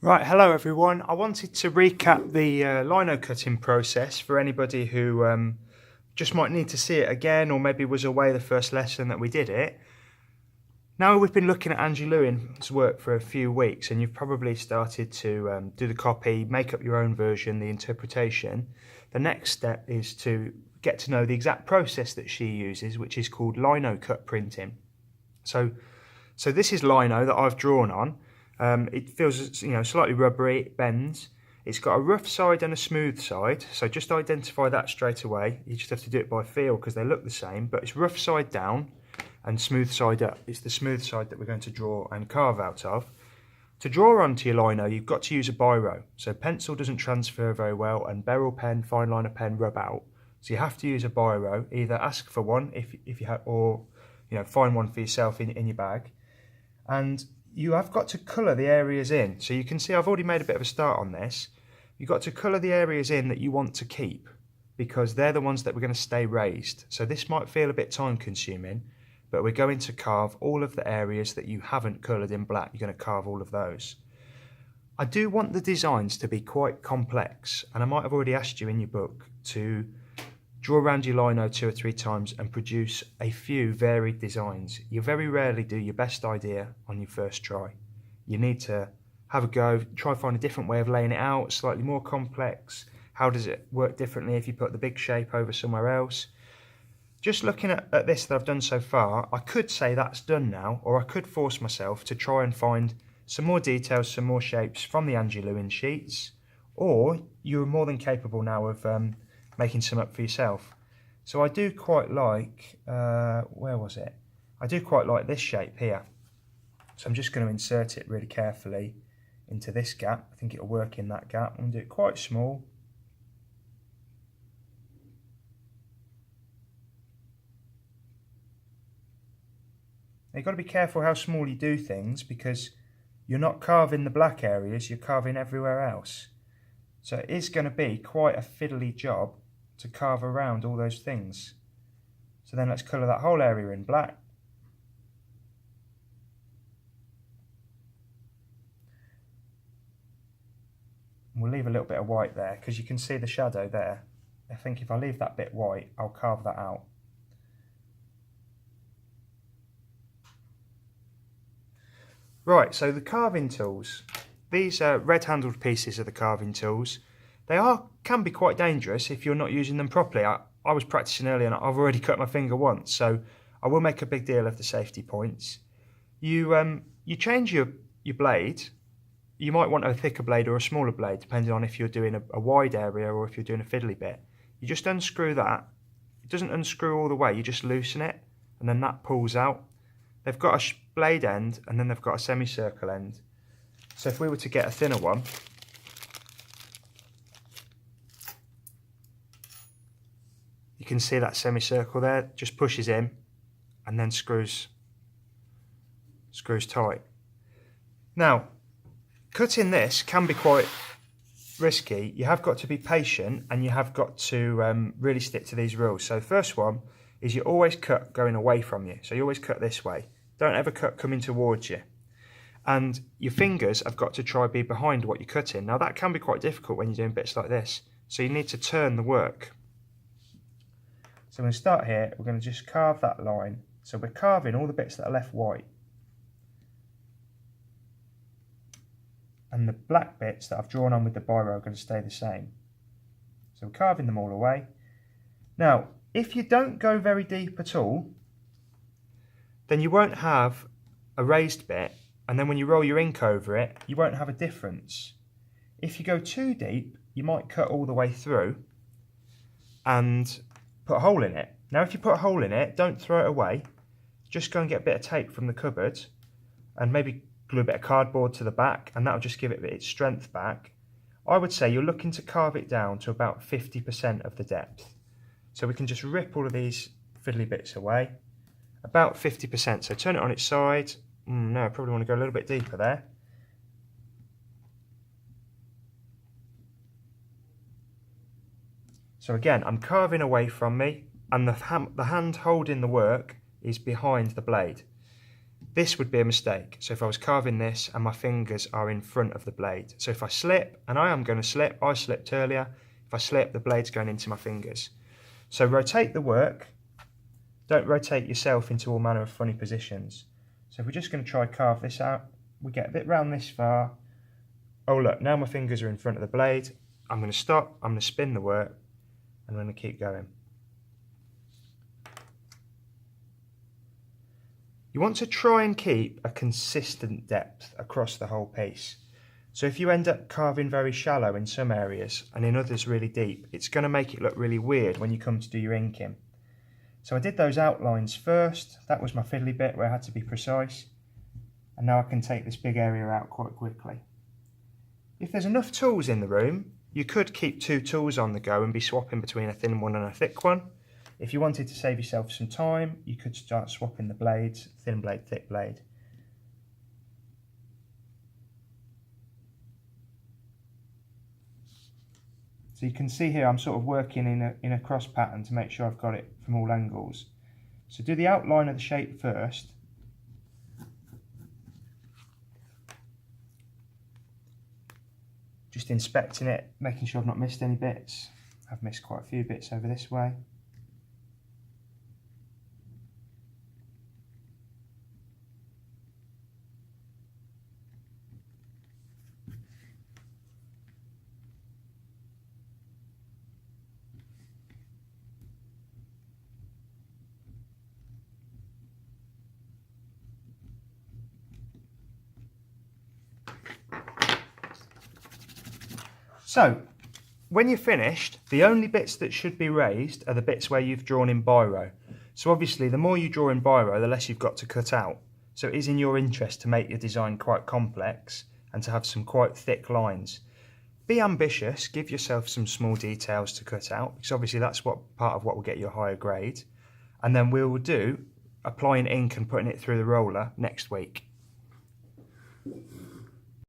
Right, hello everyone. I wanted to recap the lino cutting process for anybody who just might need to see it again, or maybe was away the first lesson that we did it. Now we've been looking at Angie Lewin's work for a few weeks, and you've probably started to do the copy, make up your own version, the interpretation. The next step is to get to know the exact process that she uses, which is called lino cut printing. So this is lino that I've drawn on. It feels, slightly rubbery, it bends. It's got a rough side and a smooth side, so just identify that straight away. You just have to do it by feel because they look the same, but it's rough side down and smooth side up. It's the smooth side that we're going to draw and carve out of. To draw onto your lino, you've got to use a biro. So pencil doesn't transfer very well, and beryl pen, fine liner pen rub out. So you have to use a biro. Either ask for one if you have, or find one for yourself in your bag. And you have got to colour the areas in. So you can see I've already made a bit of a start on this. You've got to colour the areas in that you want to keep, because they're the ones that we're going to stay raised. So this might feel a bit time consuming, but we're going to carve all of the areas that you haven't coloured in black. You're going to carve all of those. I do want the designs to be quite complex, and I might have already asked you in your book to draw around your lino 2 or 3 times and produce a few varied designs. You very rarely do your best idea on your first try. You need to have a go, try find a different way of laying it out, slightly more complex. How does it work differently if you put the big shape over somewhere else? Just looking at this that I've done so far, I could say that's done now, or I could force myself to try and find some more details, some more shapes from the Angie Lewin sheets, or you're more than capable now of making some up for yourself. So I do quite like, where was it? I do quite like this shape here. So I'm just going to insert it really carefully into this gap. I think it'll work in that gap. I'm going to do it quite small. Now you've got to be careful how small you do things, because you're not carving the black areas, you're carving everywhere else. So it is going to be quite a fiddly job to carve around all those things. So then let's colour that whole area in black. And we'll leave a little bit of white there because you can see the shadow there. I think if I leave that bit white, I'll carve that out. Right, so the carving tools. These red-handled pieces are the carving tools. They can be quite dangerous if you're not using them properly. I was practicing earlier and I've already cut my finger once, so I will make a big deal of the safety points. You change your blade. You might want a thicker blade or a smaller blade, depending on if you're doing a wide area or if you're doing a fiddly bit. You just unscrew that. It doesn't unscrew all the way, you just loosen it, and then that pulls out. They've got a blade end, and then they've got a semicircle end. So if we were to get a thinner one, you can see that semicircle there, just pushes in and then screws tight. Now, cutting this can be quite risky. You have got to be patient, and you have got to really stick to these rules. So the first one is you always cut going away from you. So you always cut this way. Don't ever cut coming towards you. And your fingers have got to try be behind what you're cutting. Now that can be quite difficult when you're doing bits like this. So you need to turn the work. So I'm going to start here, we're going to just carve that line. So we're carving all the bits that are left white. And the black bits that I've drawn on with the biro are going to stay the same. So we're carving them all away. Now, if you don't go very deep at all, then you won't have a raised bit, and then when you roll your ink over it, you won't have a difference. If you go too deep, you might cut all the way through and put a hole in it. Now if you put a hole in it, don't throw it away. Just go and get a bit of tape from the cupboard and maybe glue a bit of cardboard to the back, and that'll just give it its strength back. I would say you're looking to carve it down to about 50% of the depth. So we can just rip all of these fiddly bits away. About 50%, so turn it on its side. No, I probably want to go a little bit deeper there. So again, I'm carving away from me, and the hand holding the work is behind the blade. this would be a mistake. So if I was carving this and my fingers are in front of the blade. So if I slip, and I am going to slip, I slipped earlier, if I slip, the blade's going into my fingers. So rotate the work, don't rotate yourself into all manner of funny positions. So if we're just going to try carve this out, we get a bit round this far. Oh look, now my fingers are in front of the blade. I'm going to stop, I'm going to spin the work, and I'm going to keep going. You want to try and keep a consistent depth across the whole piece. So if you end up carving very shallow in some areas and in others really deep, it's going to make it look really weird when you come to do your inking. So I did those outlines first. That was my fiddly bit where I had to be precise. And now I can take this big area out quite quickly. If there's enough tools in the room, you could keep 2 tools on the go and be swapping between a thin one and a thick one. If you wanted to save yourself some time, you could start swapping the blades, thin blade, thick blade. So you can see here I'm sort of working in a cross pattern to make sure I've got it from all angles. So do the outline of the shape first. Just inspecting it, making sure I've not missed any bits. I've missed quite a few bits over this way. So, when you're finished, the only bits that should be raised are the bits where you've drawn in biro. So obviously, the more you draw in biro, the less you've got to cut out. So it is in your interest to make your design quite complex and to have some quite thick lines. Be ambitious, give yourself some small details to cut out, because obviously that's part of what will get you a higher grade. And then we will do applying ink and putting it through the roller next week.